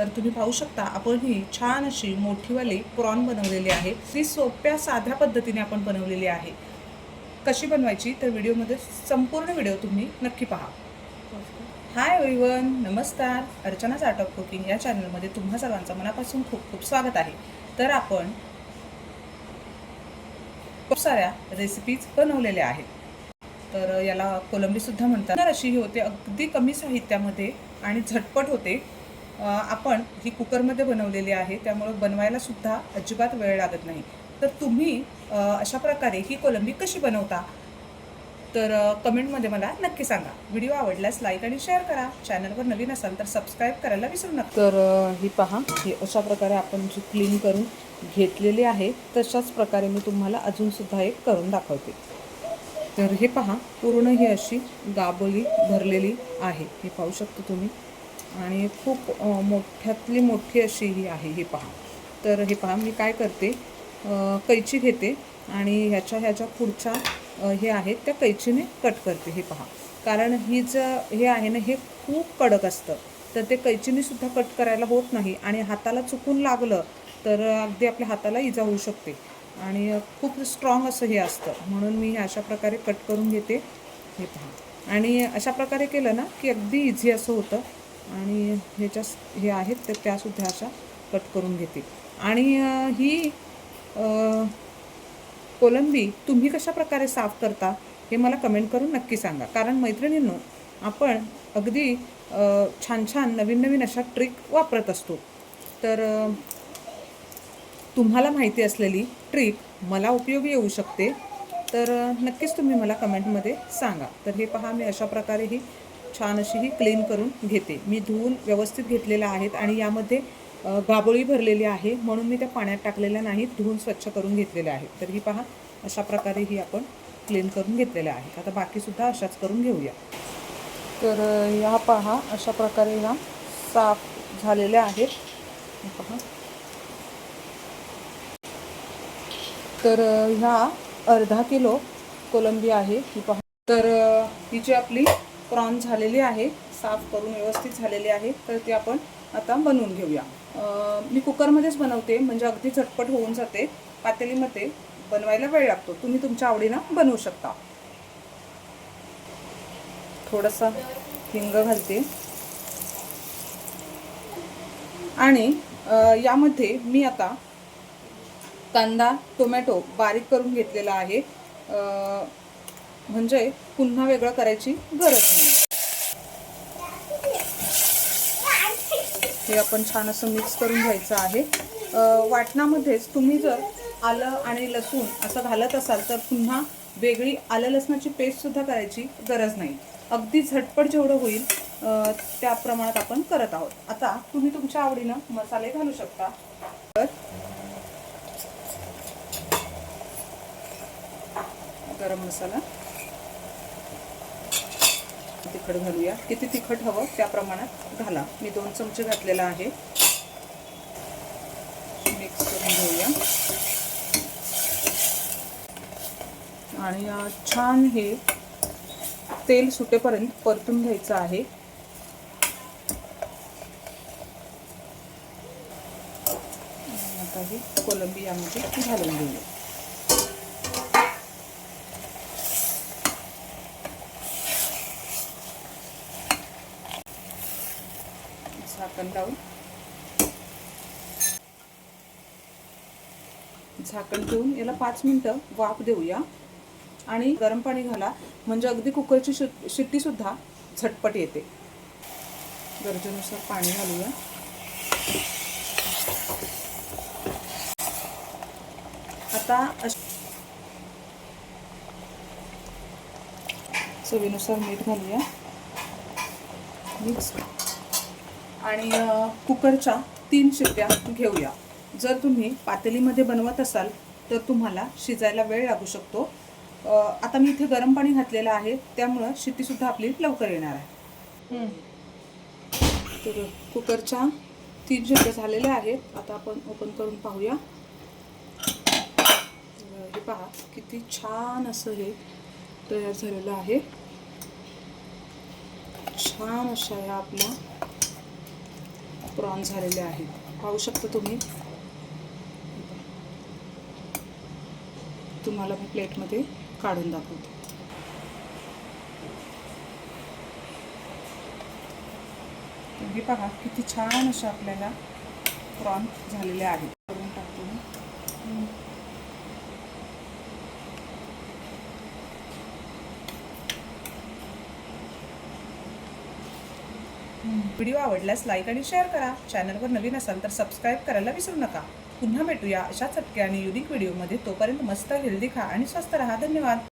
तर तुम्ही पाहू शकता आपण ही छान अशी मोठीवाली प्रॉन बनवलेली आहे। ती सोप्या साध्या पद्धतीने आपण बनवलेली आहे। कशी बनवायची तर व्हिडिओमध्ये संपूर्ण व्हिडिओ तुम्ही नक्की पहा। हाय एव्हरीवन, नमस्कार। अर्चनाज आर्ट ऑफ कुकिंग या चॅनलमध्ये तुम्हा सर्वांचं मनापासून खूप खूप स्वागत आहे। तर आपण खूप साऱ्या रेसिपीज बनवलेल्या आहेत। तर याला कोलंबी सुद्धा म्हणतात। तर अशी ही होते अगदी कमी साहित्यामध्ये आणि झटपट होते। आपण ही कुकरमध्ये बनवलेली आहे, त्यामुळे बनवायला सुद्धा अजिबात वेळ लागत नाही। तर तुम्ही अशा प्रकारे ही कोलंबी कशी बनवता तर कमेंटमध्ये मला नक्की सांगा। व्हिडिओ आवडल्यास लाईक आणि शेअर करा। चॅनलवर नवीन असाल तर सबस्क्राईब करायला विसरू नका। तर ही पहा, ही अशा प्रकारे आपण जी क्लीन करून घेतलेली आहे तशाच प्रकारे मी तुम्हाला अजून सुद्धा एक करून दाखवते। तर हे पहा, पूर्ण ही अशी गाबोली भरलेली आहे, हे पाहू शकता तुम्ही। आणि खूप मोठ्यातली मोठी अशी ही आहे, हे पहा। तर हे पहा, मी काय करते, कैची घेते आणि ह्याच्या पुढच्या हे आहेत त्या कैचीने कट करते। हे पहा, कारण ही हे आहे ना, हे खूप कडक असतं, तर ते कैचीने सुद्धा कट करायला होत नाही आणि हाताला चुकून लागलं तर अगदी आपल्या हाताला इजा होऊ शकते आणि खूप स्ट्रॉंग असं हे असतं, म्हणून मी अशा प्रकारे कट करून घेते। हे पहा, आणि अशा प्रकारे केलं ना की अगदी इझी असं होतं। आणि ह्याच्या हे आहेत तर त्यासुद्धा अशा कट करून घेते। आणि ही कोलंबी तुम्ही कशा प्रकारे साफ करता हे मला कमेंट करून नक्की सांगा। कारण मैत्रिणींनो, आपण अगदी छान छान नवीन नवीन अशा ट्रिक वापरत असतो। तर तुम्हाला माहिती असलेली ट्रिक मला उपयोगी येऊ शकते, तर नक्कीच तुम्ही मला कमेंटमध्ये सांगा। तर हे पहा, मी अशा प्रकारे ही छान अशी ही क्लीन करून घेते। मी धुवून व्यवस्थित घेतलेल्या आहेत आणि यामध्ये गाबोळी भरलेली आहे, म्हणून मी त्या पाण्यात टाकलेल्या नाहीत, धुवून स्वच्छ करून घेतलेल्या आहेत। तर ही पहा, अशा प्रकारे ही आपण क्लीन करून घेतलेल्या आहेत। आता बाकीसुद्धा अशाच करून घेऊया। तर ह्या पहा, अशा प्रकारे ह्या साफ झालेल्या आहेत। पहा, तर ह्या अर्धा किलो कोलंबी आहे, ही पहा। तर ही जी आपली प्रॉन झालेली आहे, साफ करून व्यवस्थित झालेली आहे, तर ती आपण आता बनवून घेऊया। मी कुकरमध्येच बनवते, म्हणजे अगदी झटपट होऊन जाते। पातेलीमध्ये बनवायला वेळ लागतो, तुम्ही तुमच्या आवडीनं बनवू शकता। थोडासा हिंग घालते आणि यामध्ये मी आता कांदा टोमॅटो बारीक करून घेतलेला आहे, म्हणजे पुन्हा वेगळं करायची गरज नाही। हे आपण छान असं मिक्स करून घ्यायचं आहे। वाटणामध्येच तुम्ही जर आलं आणि लसूण असं घालत असाल तर पुन्हा वेगळी आलं लसणाची पेस्टसुद्धा करायची गरज नाही। अगदी झटपट जेवढं होईल त्या प्रमाणात आपण करत आहोत। आता तुम्ही तुमच्या आवडीनं मसाले घालू शकता। तर गरम मसाला, तिखट घालूया, किती तिखट हवं त्या प्रमाणात घाला। मी 2 चमचे घातलेला आहे। मिक्स करून घेऊया आणि छान हे तेल सुटेपर्यंत परतून घ्यायचं आहे। आता ही कोलंबी यामध्ये घालून घेऊया। झाकण ठेवून याला 5 मिनिटं वाफ देऊया आणि गरम पाणी घाला, म्हणजे अगदी कुकरची शिट्टी सुद्धा झटपट येते। गरजेनुसार पाणी घालूया। आता चवीनुसार मीठ घालूया, मिक्स, आणि कुकरच्या 3 शिट्ट्या घेऊया। जर तुम्ही पातेलीमध्ये बनवत असाल तर तुम्हाला शिजायला वेळ लागू शकतो। आता मी इथे गरम पाणी घातलेलं आहे, त्यामुळं शिट्टीसुद्धा आपली लवकर येणार आहे। तर कुकरच्या 3 शिट्ट्या झालेल्या आहेत। आता आपण ओपन करून पाहूया। हे पहा, किती छान असं हे तयार झालेलं आहे। छान अशा ह्या आपल्या प्रॉन झालेले आहेत, पाहू शकता तुम्ही. तुम्हाला मी प्लेटमध्ये काढून दाखवते. तुम्ही पहा किती छान अशा आपल्याला प्रॉन झालेले आहेत. करून टाकतो मी. व्हिडिओ आवडल्यास लाईक आणि शेअर करा. चॅनलवर नवीन असाल तर सबस्क्राईब करायला विसरू नका. पुन्हा भेटूया अशा चटक्या आणि युनिक व्हिडिओमध्ये. तोपर्यंत मस्त हेल्दी खा आणि स्वस्त रहा. धन्यवाद.